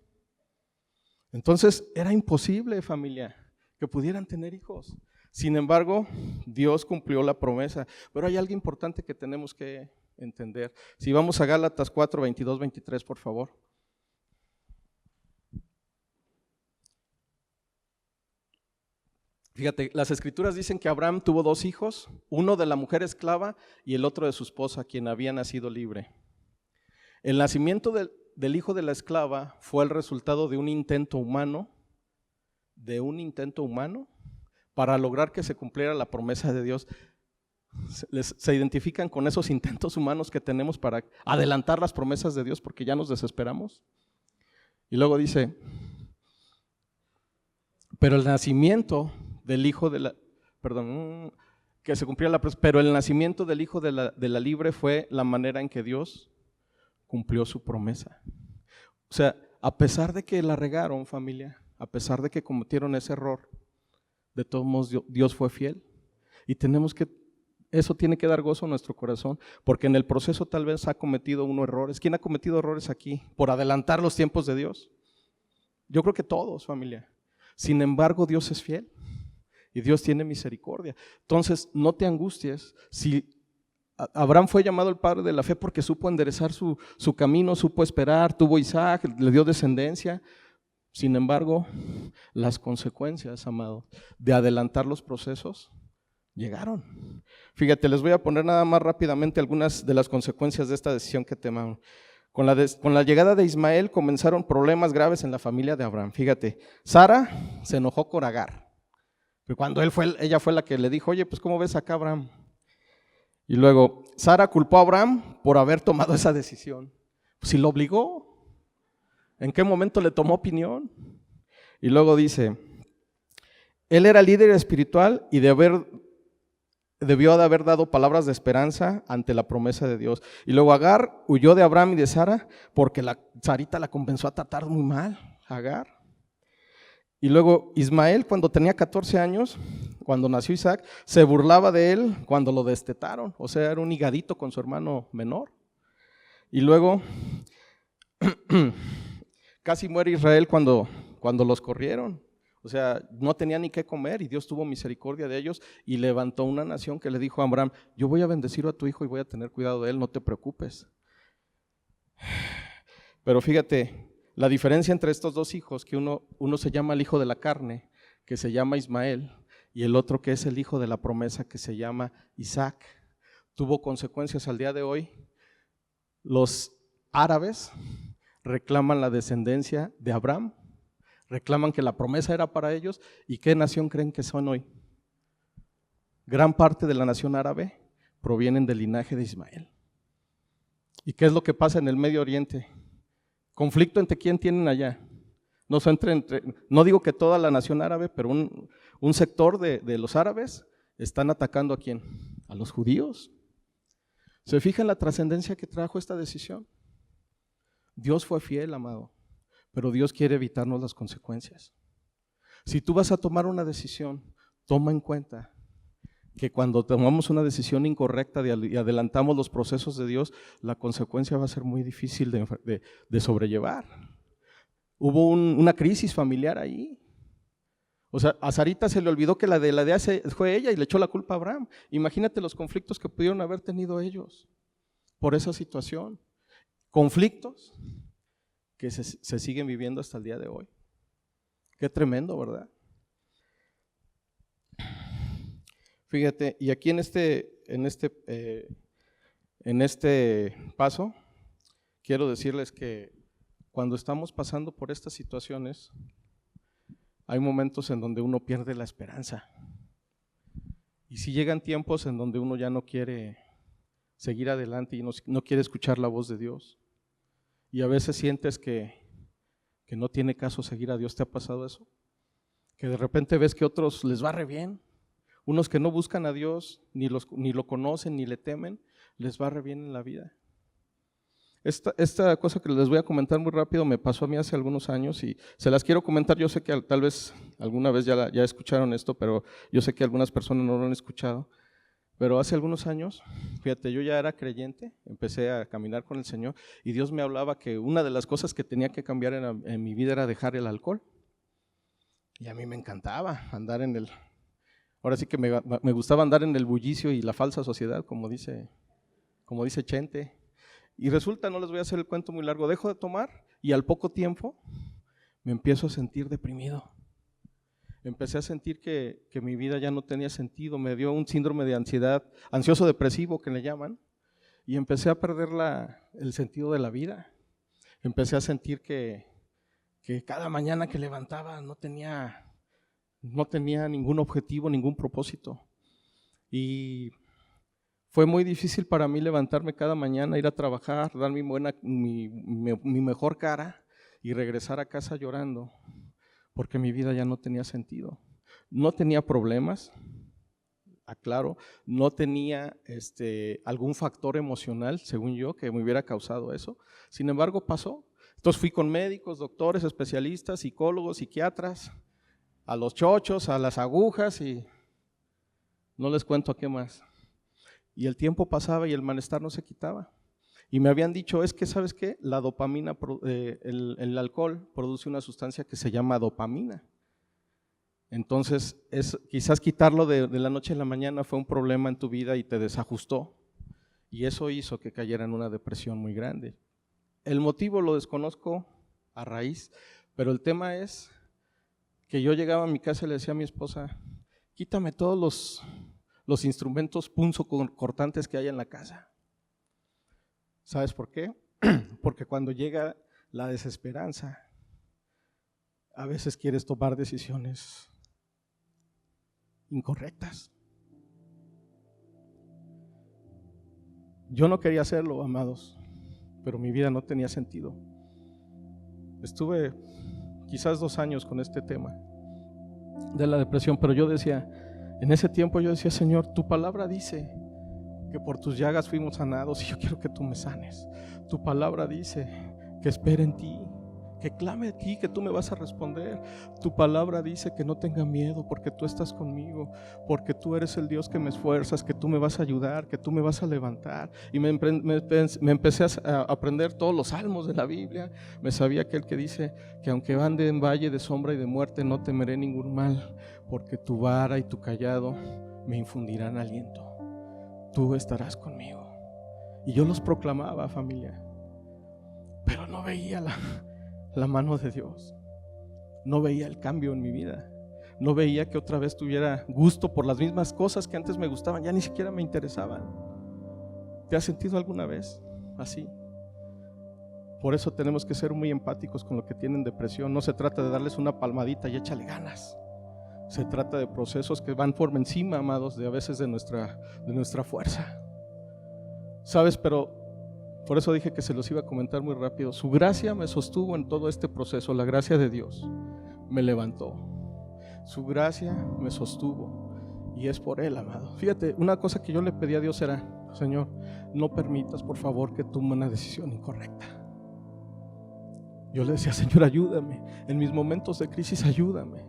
Entonces era imposible, familia, que pudieran tener hijos. Sin embargo, Dios cumplió la promesa. Pero hay algo importante que tenemos que entender. Si vamos a Gálatas 4, 22, 23, por favor. Fíjate, las escrituras dicen que Abraham tuvo 2 hijos, uno de la mujer esclava y el otro de su esposa, quien había nacido libre. El nacimiento del hijo de la esclava fue el resultado de un intento humano para lograr que se cumpliera la promesa de Dios. Se identifican con esos intentos humanos que tenemos para adelantar las promesas de Dios porque ya nos desesperamos. Y luego dice, pero el nacimiento del hijo que se cumplía pero el nacimiento del hijo de la libre fue la manera en que Dios cumplió su promesa. O sea, a pesar de que la regaron, familia, a pesar de que cometieron ese error, de todos modos Dios fue fiel. Y eso tiene que dar gozo a nuestro corazón, porque en el proceso tal vez ha cometido uno errores. ¿Quién ha cometido errores aquí por adelantar los tiempos de Dios? Yo creo que todos, familia. Sin embargo, Dios es fiel y Dios tiene misericordia. Entonces, no te angusties. Si Abraham fue llamado el padre de la fe porque supo enderezar su camino, supo esperar, tuvo Isaac, le dio descendencia. Sin embargo, las consecuencias, amado, de adelantar los procesos llegaron. Fíjate, les voy a poner nada más rápidamente algunas de las consecuencias de esta decisión que tomaron. Con la llegada de Ismael comenzaron problemas graves en la familia de Abraham. Fíjate, Sara se enojó con Agar, pero cuando ella fue la que le dijo, oye, pues ¿cómo ves acá, Abraham? Y luego, Sara culpó a Abraham por haber tomado esa decisión. Pues si lo obligó, ¿en qué momento le tomó opinión? Y luego dice, él era líder espiritual y debió de haber dado palabras de esperanza ante la promesa de Dios. Y luego Agar huyó de Abraham y de Sara porque Sarita la comenzó a tratar muy mal, Agar. Y luego Ismael, cuando tenía 14 años, cuando nació Isaac, se burlaba de él cuando lo destetaron. O sea, era un higadito con su hermano menor. Y luego casi muere Israel cuando los corrieron. O sea, no tenía ni qué comer y Dios tuvo misericordia de ellos y levantó una nación que le dijo a Abraham, yo voy a bendecir a tu hijo y voy a tener cuidado de él, no te preocupes. Pero fíjate, la diferencia entre estos dos hijos, que uno se llama el hijo de la carne, que se llama Ismael, y el otro que es el hijo de la promesa, que se llama Isaac, tuvo consecuencias al día de hoy. Los árabes reclaman la descendencia de Abraham, reclaman que la promesa era para ellos. ¿Y qué nación creen que son hoy? Gran parte de la nación árabe provienen del linaje de Ismael. ¿Y qué es lo que pasa en el Medio Oriente? Conflicto entre quién tienen allá. No digo que toda la nación árabe, pero un sector de los árabes están atacando ¿a quién? A los judíos. ¿Se fijan la trascendencia que trajo esta decisión? Dios fue fiel, amado, pero Dios quiere evitarnos las consecuencias. Si tú vas a tomar una decisión, toma en cuenta que cuando tomamos una decisión incorrecta y adelantamos los procesos de Dios, la consecuencia va a ser muy difícil de sobrellevar. Hubo una crisis familiar ahí. O sea, a Sarita se le olvidó que la de fue ella y le echó la culpa a Abraham. Imagínate los conflictos que pudieron haber tenido ellos por esa situación. Conflictos que se siguen viviendo hasta el día de hoy. Qué tremendo, ¿verdad? Fíjate, y aquí en este paso, quiero decirles que cuando estamos pasando por estas situaciones, hay momentos en donde uno pierde la esperanza. Y si llegan tiempos en donde uno ya no quiere seguir adelante y no quiere escuchar la voz de Dios, y a veces sientes que no tiene caso seguir a Dios. ¿Te ha pasado eso? Que de repente ves que a otros les va re bien, unos que no buscan a Dios, ni lo conocen, ni le temen, les va re bien en la vida. Esta cosa que les voy a comentar muy rápido me pasó a mí hace algunos años y se las quiero comentar. Yo sé que tal vez alguna vez ya escucharon esto, pero yo sé que algunas personas no lo han escuchado. Pero hace algunos años, fíjate, yo ya era creyente, empecé a caminar con el Señor y Dios me hablaba que una de las cosas que tenía que cambiar en mi vida era dejar el alcohol. Y a mí me encantaba andar ahora sí que me gustaba andar en el bullicio y la falsa sociedad, como dice Chente. Y resulta, no les voy a hacer el cuento muy largo, dejo de tomar y al poco tiempo me empiezo a sentir deprimido. Empecé a sentir que mi vida ya no tenía sentido, me dio un síndrome de ansiedad, ansioso depresivo que le llaman, y empecé a perder el sentido de la vida. Empecé a sentir que cada mañana que levantaba no tenía ningún objetivo, ningún propósito. Y fue muy difícil para mí levantarme cada mañana, ir a trabajar, dar mi mejor cara y regresar a casa llorando, porque mi vida ya no tenía sentido. No tenía problemas, aclaro, no tenía algún factor emocional, según yo, que me hubiera causado eso. Sin embargo, pasó. Entonces fui con médicos, doctores, especialistas, psicólogos, psiquiatras, a los chochos, a las agujas y no les cuento a qué más. Y el tiempo pasaba y el malestar no se quitaba. Y me habían dicho, es que ¿sabes qué? La dopamina, el alcohol produce una sustancia que se llama dopamina. Entonces, quizás quitarlo de la noche a la mañana fue un problema en tu vida y te desajustó. Y eso hizo que cayera en una depresión muy grande. El motivo lo desconozco a raíz, pero el tema es que yo llegaba a mi casa y le decía a mi esposa, quítame todos los instrumentos punzocortantes que hay en la casa. ¿Sabes por qué? Porque cuando llega la desesperanza, a veces quieres tomar decisiones incorrectas. Yo no quería hacerlo, amados, pero mi vida no tenía sentido. Estuve quizás 2 años con este tema de la depresión, pero yo decía, en ese tiempo yo decía, Señor, tu palabra dice que por tus llagas fuimos sanados y yo quiero que tú me sanes. Tu palabra dice que espere en ti, que clame a ti, que tú me vas a responder. Tu palabra dice que no tenga miedo porque tú estás conmigo, porque tú eres el Dios que me esfuerzas, que tú me vas a ayudar, que tú me vas a levantar. Y me empecé a aprender todos los salmos de la Biblia. Me sabía aquel que dice que aunque ande en valle de sombra y de muerte, no temeré ningún mal, porque tu vara y tu callado me infundirán aliento. Tú estarás conmigo. Y yo los proclamaba, familia, pero no veía la mano de Dios. No veía el cambio en mi vida. No veía que otra vez tuviera gusto por las mismas cosas que antes me gustaban, ya ni siquiera me interesaban. ¿Te has sentido alguna vez así? Por eso tenemos que ser muy empáticos con los que tienen depresión. No se trata de darles una palmadita y échale ganas. Se trata de procesos que van por encima, amados, de a veces de nuestra fuerza. ¿Sabes? Pero por eso dije que se los iba a comentar muy rápido. Su gracia me sostuvo en todo este proceso. La gracia de Dios me levantó. Su gracia me sostuvo y es por Él, amado. Fíjate, una cosa que yo le pedí a Dios era, Señor, no permitas por favor que tome una decisión incorrecta. Yo le decía, Señor, ayúdame. En mis momentos de crisis, ayúdame.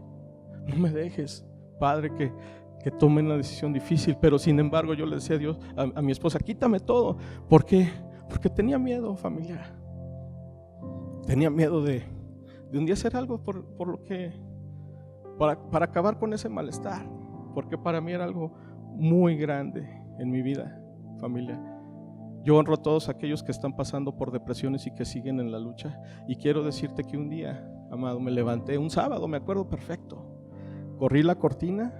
No me dejes, Padre, que tome una decisión difícil. Pero sin embargo yo le decía a Dios, a mi esposa, quítame todo. ¿Por qué? Porque tenía miedo, familia. Tenía miedo de un día hacer algo por lo que para acabar con ese malestar. Porque para mí era algo muy grande en mi vida, familia. Yo honro a todos aquellos que están pasando por depresiones y que siguen en la lucha. Y quiero decirte que un día, amado, me levanté, un sábado, me acuerdo perfecto. Corrí la cortina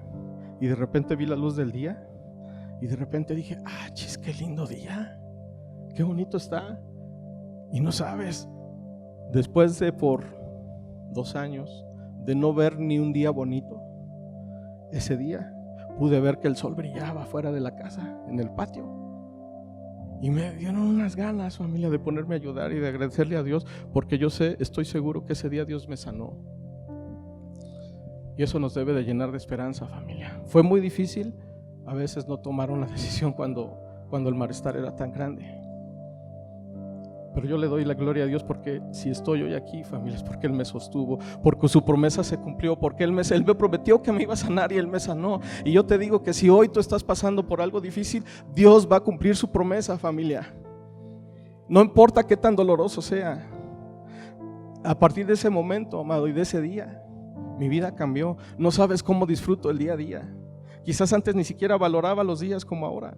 y de repente vi la luz del día y de repente dije, chis, qué lindo día, qué bonito está. Y no sabes, después de por 2 años de no ver ni un día bonito, ese día pude ver que el sol brillaba fuera de la casa, en el patio. Y me dieron unas ganas, familia, de ponerme a ayudar y de agradecerle a Dios, porque yo estoy seguro que ese día Dios me sanó. Y eso nos debe de llenar de esperanza, familia. Fue muy difícil, a veces no tomaron la decisión cuando el malestar era tan grande. Pero yo le doy la gloria a Dios porque si estoy hoy aquí, familia, es porque Él me sostuvo, porque su promesa se cumplió, porque Él me prometió que me iba a sanar y Él me sanó. Y yo te digo que si hoy tú estás pasando por algo difícil, Dios va a cumplir su promesa, familia. No importa qué tan doloroso sea. A partir de ese momento, amado, y de ese día, mi vida cambió. No sabes cómo disfruto el día a día. Quizás antes ni siquiera valoraba los días como ahora.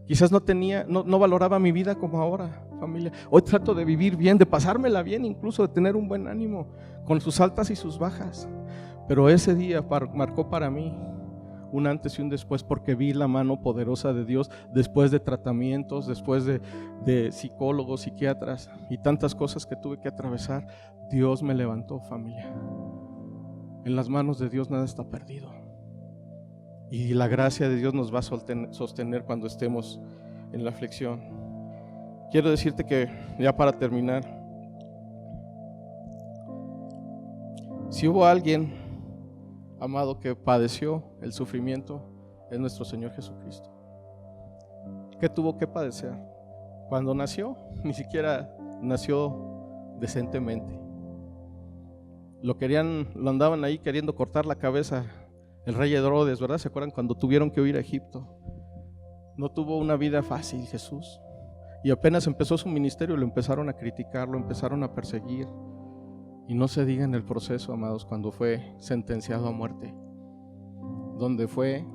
Quizás no valoraba mi vida como ahora, familia. Hoy trato de vivir bien, de pasármela bien, incluso de tener un buen ánimo, con sus altas y sus bajas. Pero ese día marcó para mí un antes y un después, porque vi la mano poderosa de Dios después de tratamientos, después de psicólogos, psiquiatras y tantas cosas que tuve que atravesar. Dios me levantó, familia. En las manos de Dios nada está perdido. Y la gracia de Dios nos va a sostener cuando estemos en la aflicción. Quiero decirte que, ya para terminar, si hubo alguien, amado, que padeció el sufrimiento, es nuestro Señor Jesucristo. ¿Qué tuvo que padecer? Cuando nació, ni siquiera nació decentemente. Lo andaban ahí queriendo cortar la cabeza el rey Herodes, ¿verdad? ¿Se acuerdan cuando tuvieron que huir a Egipto? No tuvo una vida fácil Jesús. Y apenas empezó su ministerio, lo empezaron a criticar, lo empezaron a perseguir. Y no se diga en el proceso, amados, cuando fue sentenciado a muerte, donde fue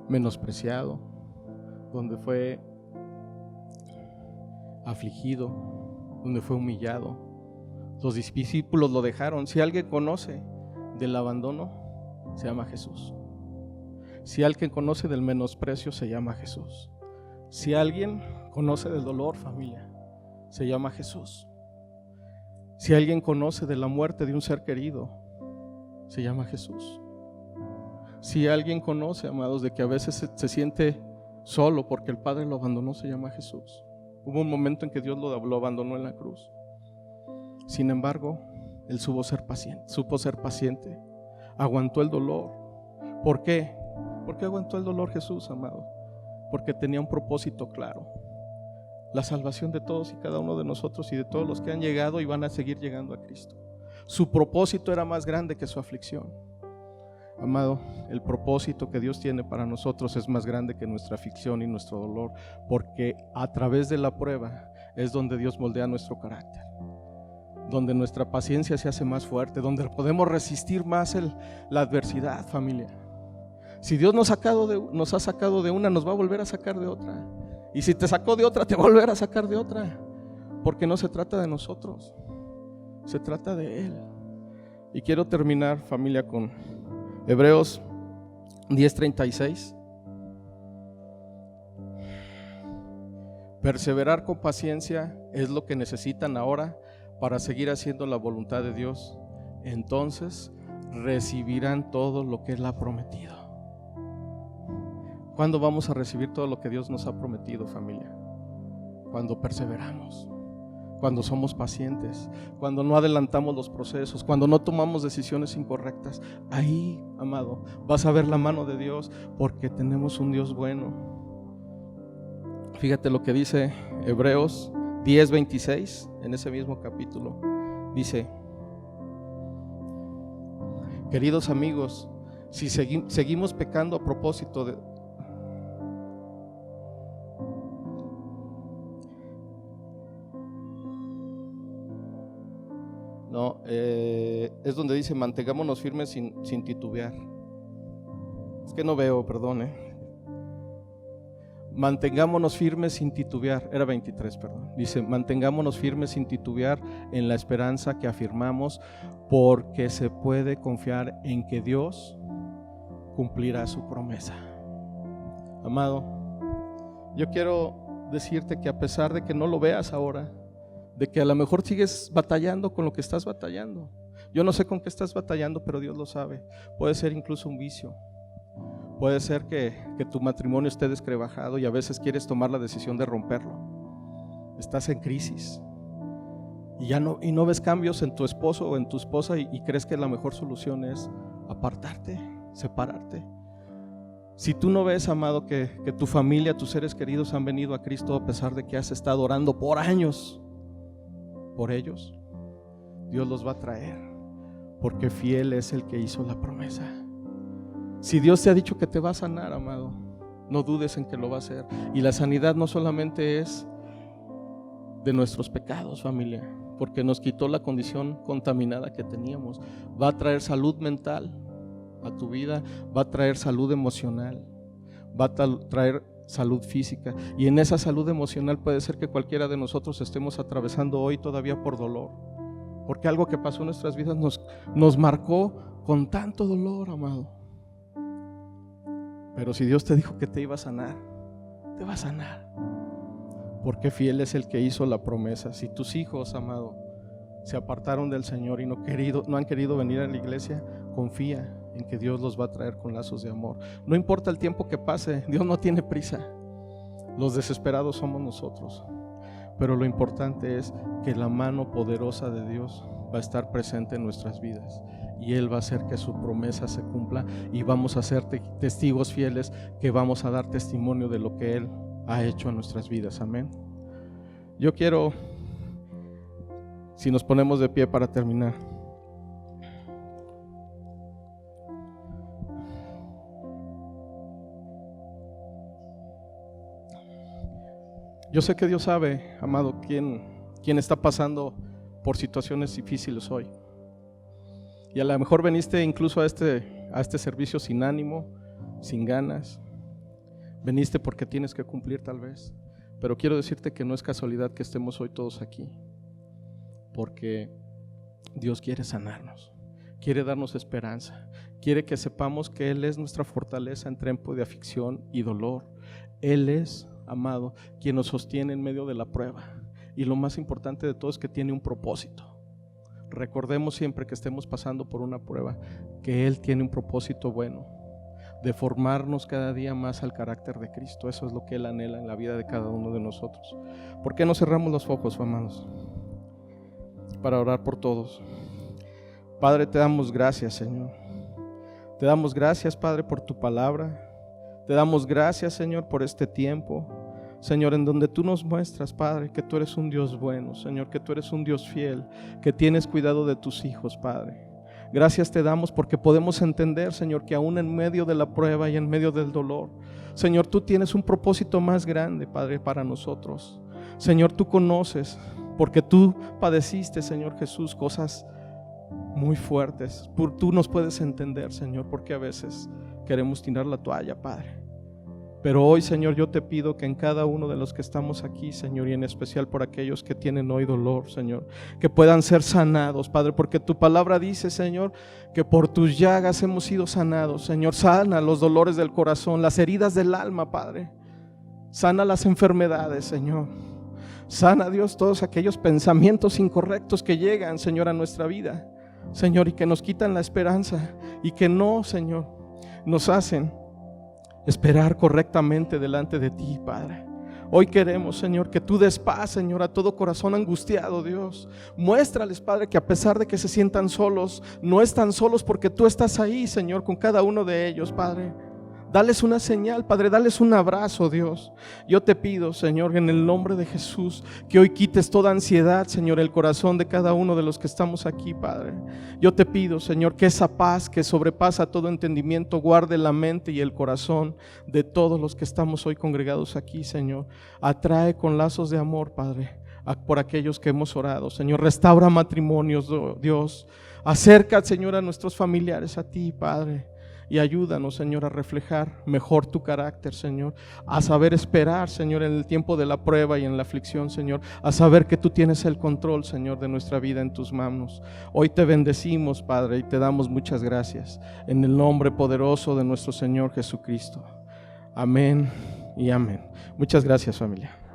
menospreciado, donde fue afligido, donde fue humillado. Los discípulos lo dejaron. Si alguien conoce del abandono, se llama Jesús. Si alguien conoce del menosprecio, se llama Jesús. Si alguien conoce del dolor, familia, se llama Jesús. Si alguien conoce de la muerte de un ser querido, se llama Jesús. Si alguien conoce, amados, de que a veces se siente solo porque el Padre lo abandonó, se llama Jesús. Hubo un momento en que Dios lo abandonó en la cruz. Sin embargo, Él supo ser paciente, aguantó el dolor. ¿Por qué? ¿Por qué aguantó el dolor Jesús, amado? Porque tenía un propósito claro: la salvación de todos y cada uno de nosotros y de todos los que han llegado y van a seguir llegando a Cristo. Su propósito era más grande que su aflicción. Amado, el propósito que Dios tiene para nosotros es más grande que nuestra aflicción y nuestro dolor, porque a través de la prueba es donde Dios moldea nuestro carácter, donde nuestra paciencia se hace más fuerte, donde podemos resistir más la adversidad, familia. Si Dios nos ha sacado de una, nos va a volver a sacar de otra. Y si te sacó de otra, te va a volver a sacar de otra. Porque no se trata de nosotros, se trata de Él. Y quiero terminar, familia, con Hebreos 10:36. Perseverar con paciencia es lo que necesitan ahora para seguir haciendo la voluntad de Dios. Entonces recibirán todo lo que Él ha prometido. ¿Cuándo vamos a recibir todo lo que Dios nos ha prometido, familia? Cuando perseveramos, cuando somos pacientes, cuando no adelantamos los procesos, cuando no tomamos decisiones incorrectas. Ahí, amado, vas a ver la mano de Dios, porque tenemos un Dios bueno. Fíjate lo que dice Hebreos 10:26, en ese mismo capítulo. Dice: queridos amigos, si seguimos pecando a propósito de... No, es donde dice: mantengámonos firmes sin titubear. Es que no veo, perdón. Mantengámonos firmes sin titubear. Era 23, perdón. Dice: mantengámonos firmes sin titubear en la esperanza que afirmamos, porque se puede confiar en que Dios cumplirá su promesa. Amado, yo quiero decirte que a pesar de que no lo veas ahora, de que a lo mejor sigues batallando con lo que estás batallando. Yo no sé con qué estás batallando, pero Dios lo sabe. Puede ser incluso un vicio. Puede ser que tu matrimonio esté descrebajado y a veces quieres tomar la decisión de romperlo. Estás en crisis y no ves cambios en tu esposo o en tu esposa y crees que la mejor solución es apartarte, separarte. Si tú no ves, amado, que tu familia, tus seres queridos han venido a Cristo a pesar de que has estado orando por años por ellos, Dios los va a traer, porque fiel es el que hizo la promesa. Si Dios te ha dicho que te va a sanar, amado, no dudes en que lo va a hacer. Y la sanidad no solamente es de nuestros pecados, familia, porque nos quitó la condición contaminada que teníamos. Va a traer salud mental a tu vida, va a traer salud emocional, va a traer salud física, y en esa salud emocional puede ser que cualquiera de nosotros estemos atravesando hoy todavía por dolor, porque algo que pasó en nuestras vidas nos marcó con tanto dolor, amado. Pero si Dios te dijo que te iba a sanar, te va a sanar, porque fiel es el que hizo la promesa. Si tus hijos, amado, se apartaron del Señor y no han querido venir a la iglesia, confía en que Dios los va a traer con lazos de amor. No importa el tiempo que pase, Dios no tiene prisa. Los desesperados somos nosotros, pero lo importante es que la mano poderosa de Dios va a estar presente en nuestras vidas y Él va a hacer que su promesa se cumpla y vamos a ser testigos fieles que vamos a dar testimonio de lo que Él ha hecho en nuestras vidas. Amén. Yo quiero, si nos ponemos de pie para terminar. Yo sé que Dios sabe, amado, quién está pasando por situaciones difíciles hoy. Y a lo mejor veniste incluso a este servicio sin ánimo, sin ganas. Veniste porque tienes que cumplir tal vez. Pero quiero decirte que no es casualidad que estemos hoy todos aquí. Porque Dios quiere sanarnos, quiere darnos esperanza, quiere que sepamos que Él es nuestra fortaleza en tiempo de aflicción y dolor. Él es, amado, quien nos sostiene en medio de la prueba. Y lo más importante de todo es que tiene un propósito. Recordemos siempre que estemos pasando por una prueba que Él tiene un propósito bueno, de formarnos cada día más al carácter de Cristo. Eso es lo que Él anhela en la vida de cada uno de nosotros. ¿Por qué no cerramos los ojos, amados, para orar por todos? Padre, te damos gracias, Señor. Te damos gracias, Padre, por tu palabra. Te damos gracias, Señor, por este tiempo, Señor, en donde tú nos muestras, Padre, que tú eres un Dios bueno, Señor, que tú eres un Dios fiel, que tienes cuidado de tus hijos, Padre. Gracias te damos porque podemos entender, Señor, que aún en medio de la prueba y en medio del dolor, Señor, tú tienes un propósito más grande, Padre, para nosotros. Señor, tú conoces, porque tú padeciste, Señor Jesús, cosas muy fuertes. Tú nos puedes entender, Señor, porque a veces queremos tirar la toalla, Padre. Pero hoy, Señor, yo te pido que en cada uno de los que estamos aquí, Señor, y en especial por aquellos que tienen hoy dolor, Señor, que puedan ser sanados, Padre, porque tu palabra dice, Señor, que por tus llagas hemos sido sanados. Señor, sana los dolores del corazón, las heridas del alma, Padre. Sana las enfermedades, Señor. Sana, Dios, todos aquellos pensamientos incorrectos que llegan, Señor, a nuestra vida, Señor, y que nos quitan la esperanza y que no, Señor, nos hacen esperar correctamente delante de ti, Padre. Hoy queremos, Señor, que tú des paz, Señor, a todo corazón angustiado, Dios. Muéstrales, Padre, que a pesar de que se sientan solos, no están solos porque tú estás ahí, Señor, con cada uno de ellos, Padre. Dales una señal, Padre, dales un abrazo, Dios. Yo te pido, Señor, en el nombre de Jesús, que hoy quites toda ansiedad, Señor, el corazón de cada uno de los que estamos aquí, Padre. Yo te pido, Señor, que esa paz que sobrepasa todo entendimiento guarde la mente y el corazón de todos los que estamos hoy congregados aquí, Señor. Atrae con lazos de amor, Padre, por aquellos que hemos orado, Señor. Restaura matrimonios, Dios. Acerca, Señor, a nuestros familiares a ti, Padre. Y ayúdanos, Señor, a reflejar mejor tu carácter, Señor, a saber esperar, Señor, en el tiempo de la prueba y en la aflicción, Señor, a saber que tú tienes el control, Señor, de nuestra vida en tus manos. Hoy te bendecimos, Padre, y te damos muchas gracias en el nombre poderoso de nuestro Señor Jesucristo. Amén y amén. Muchas gracias, familia.